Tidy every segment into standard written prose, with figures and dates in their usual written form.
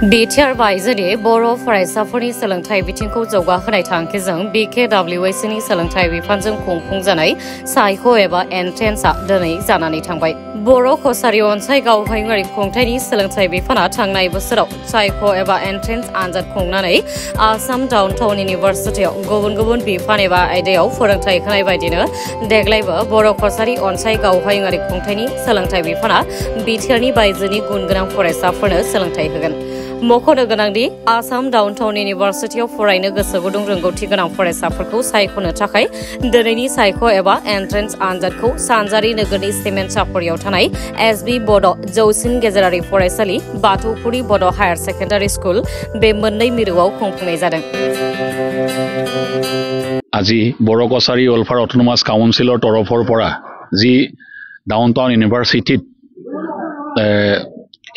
BTR बायजोनि बर' फरायसाफोरनि सोलोंथाइ बिथिंखौ जौगाहोनाय थांखिजों BKWSनि सोलोंथाइ बिफानजों खुंफुंजानाय सायख' एबा एन्ट्रेन्सआ दिनै जानानै थांबाय। बर' कसारी अनसाय गावहायुङारि खुंथायनि सोलोंथाइ बिफाना थांनाय बोसोराव सायख' एबा एन्ट्रेन्स आनजाद खुंनानै आसाम डाउनटाउन इउनिभारसिटियाव गुबुन गुबुन बिफान एबा आयदायाव फोरोंथाइ होनाय बायदिनो देग्लायबो बर' कसारी अनसाय गावहायुङारि खुंथायनि सोलोंथाइ बिफाना BTRनि बायजोनि गुनगोनां फरायसाफोरनो सोलोंथाइ होगोन। मख'नो गोनांदि आसाम डाउनटाउन इउनिभारसिटियाव फरायनो गोसो गुदुं रोंगौथि गोनां फरायसाफोरखौ सायख'नो थाखाय दिनैनि सायख' एबा एन्ट्रेन्स आनजादखौ सानजारि नोगोरनि सिमेन्ट सापरियाव थानाय SB बड' जौसिन गेजेरारि फरायसालि बाथौफुरि बड' हायार सेकेन्डारि स्कुल बे मोननै मिरुआव खुंफुंनाय जादों। আজি বড়ো কছাৰী ৱেলফেয়াৰ অট'নমাছ কাউন্সিলৰ তৰফৰ পৰা যি ডাউনটাউন ইউনিভাৰ্চিটিত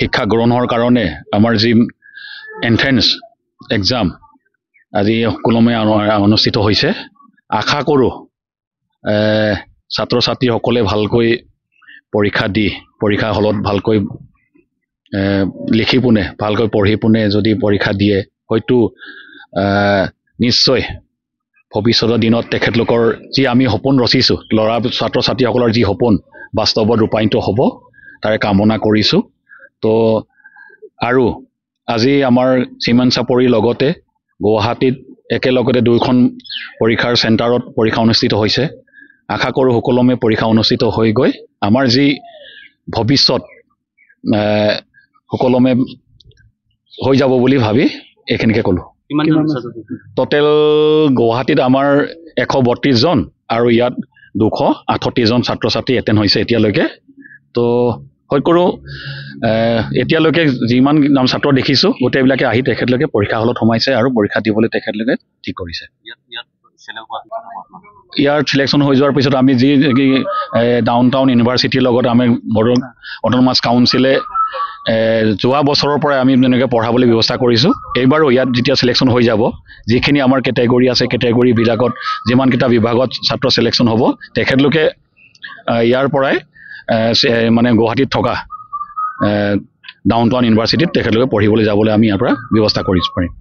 শিক্ষা গ্ৰহণৰ কাৰণে আমাৰ যি এন্ট্ৰেন্স এক্সাম আজি সকলোমে অনুষ্ঠিত হৈছে। আশা কৰোঁ ছাত্ৰ ছাত্ৰীসকলে ভালকৈ পৰীক্ষা দি পৰীক্ষা হলত ভালকৈ লিখি পুনে ভালকৈ পঢ়ি পুনে যদি পৰীক্ষা দিয়ে হয়তো নিশ্চয় ভৱিষ্যতৰ দিনত তেখেতলোকৰ যি আমি সপোন ৰচিছোঁ ল'ৰা ছাত্ৰ ছাত্ৰীসকলৰ যি সপোন বাস্তৱত ৰূপায়িত হ'ব তাৰে কামনা কৰিছোঁ। তো আৰু আজি আমাৰ চিমেণ্ট চাপৰিৰ লগতে গুৱাহাটীত একেলগতে দুখন পৰীক্ষাৰ চেণ্টাৰত পৰীক্ষা অনুষ্ঠিত হৈছে। আশা কৰোঁ সকলোমে পৰীক্ষা অনুষ্ঠিত হৈ গৈ আমাৰ যি ভৱিষ্যত সকলোমে হৈ যাব বুলি ভাবি এইখিনিকে ক'লোঁ। টোটেল গুৱাহাটীত আমাৰ 132 জন আৰু ইয়াত 268 জন ছাত্ৰ ছাত্ৰী এটেণ্ড হৈছে এতিয়ালৈকে। তো হয় কৰোঁ এতিয়ালৈকে যিমান নাম ছাত্ৰ দেখিছোঁ গোটেইবিলাকে আহি তেখেতলোকে পৰীক্ষা হলত সোমাইছে আৰু পৰীক্ষা দিবলৈ তেখেতলোকে ঠিক কৰিছে। ইয়াৰ চিলেকশ্যন হৈ যোৱাৰ পিছত আমি যি ডাউনটাউন ইউনিভাৰ্চিটিৰ লগত আমি বড়ো অট'নমাছ কাউন্সিলে যোৱা বছৰৰ পৰাই আমি তেনেকৈ পঢ়াবলৈ ব্যৱস্থা কৰিছোঁ। এইবাৰো ইয়াত যেতিয়া চিলেকশ্যন হৈ যাব যিখিনি আমাৰ কেটেগৰী আছে কেটেগৰীবিলাকত যিমানকেইটা বিভাগত ছাত্ৰ চিলেকশ্যন হ'ব তেখেতলোকে ইয়াৰ পৰাই মানে গুৱাহাটীত থকা ডাউনটাউন ইউনিভাৰ্চিটিত তেখেতলোকে পঢ়িবলৈ যাবলৈ আমি ইয়াৰ পৰা ব্যৱস্থা কৰিব পাৰিম।